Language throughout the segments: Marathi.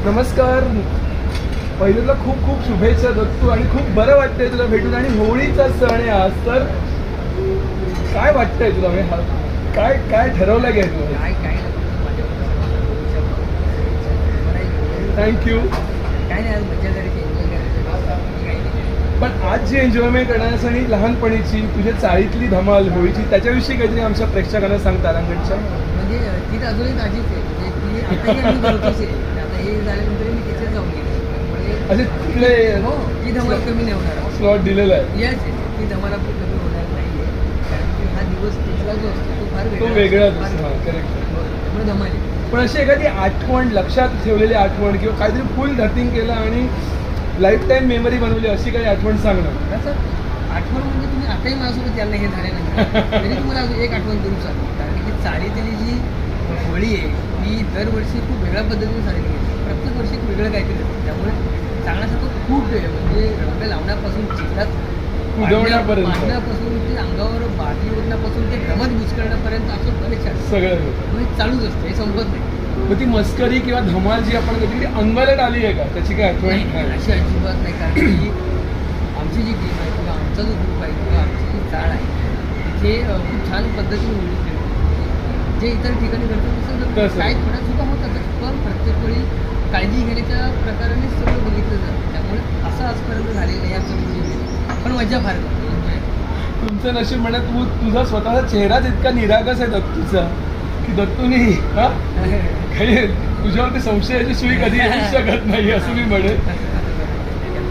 नमस्कार. पहिले तुला खूप खूप शुभेच्छा दत्तू आणि खूप बरं वाटतंय तुला भेटून आणि होळीचा सण आहे आज. तर काय वाटतंय तुला म्हणजे काय काय ठरवलं काय तुला? थँक्यू. काय नाही, आज मजा करायची, एन्जॉय करायचं. पण आज जी एन्जॉयमेंट करण्यास आणि लहानपणीची तुझ्या चाळीतली धमाल होळीची त्याच्याविषयी काहीतरी आमच्या प्रेक्षकांना सांग तारांगणच्या. म्हणजे ती तर अजूनही ताजीच आहे. म्हणजे ती आताही आम्ही करतोच आहे. आता हे झाल्यानंतर मी तिथेच जाऊन गेले. त्यामुळे अच्छा तिकडे हो, ती धमाल कमी नाही होणार. स्लॉट दिलेला आहे. येस, ती धमाल आपली कमी होणार नाही आहे. कारण की हा दिवस तिथला जो असतो तो फार तो वेगळा दिसतो. करेक्ट. त्यामुळे धमाल आहे. पण अशी एखादी आठवण लक्षात ठेवलेली आठवण किंवा काहीतरी फुल धर्तिंग केलं आणि लाईफ टाईम मेमरी बनवली अशी काही आठवण सांग ना. सर, आठवण म्हणजे तुम्ही आताही माझ्यासोबत यायला हे झाल्यानंतर तरी तुम्हाला अजून एक आठवण करू शकतो. कारण की चाळीतली जी होळी आहे ती दरवर्षी खूप वेगळ्या पद्धतीने साजरी केली. प्रत्येक वर्षी एक वेगळं काहीतरी असतं. त्यामुळे सांगण्यासारखं खूप वेळ म्हणजे रंग लावण्यापासून चिखलात मांडण्यापासून ते अंगावर बाजी ओढण्यापासून ते रमत बुचकळण्यापर्यंत असं परीक्षा सगळं म्हणजे चालूच असतं, हे संपत नाही. मग ती मस्करी किंवा धमाल जी आपण कधी अंगाला आली आहे का त्याची काय आठवण नाही, अशी अजिबात नाही. कारण की आमची जी टीम आहे किंवा आमचा जो ग्रुप आहे किंवा आमची जी चाळ आहे तिथे खूप छान पद्धतीने होळी खेळतो. जे इतर ठिकाणी घडतं तसं काही थोड्या चुका होतात, पण प्रत्येक वेळी काळजी घेण्याच्या प्रकाराने सगळं बघितलं जातं. त्यामुळे असं आजपर्यंत झालेलं नाही आमच्या मुलीमध्ये. पण मजा फार करतो. तुमचं नशीब म्हणत तुझा स्वतःचा चेहराच इतका निरागस आहे दत्तूचा की दत्तूने हा काही तुझ्यावरती संशयाची सुई कधी येऊ शकत नाही असं मी म्हणेन.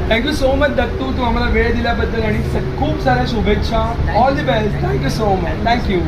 थँक्यू सो मच दत्तू, तू आम्हाला वेळ दिल्याबद्दल आणि खूप साऱ्या शुभेच्छा. All the best. Thank you so much. Thank you.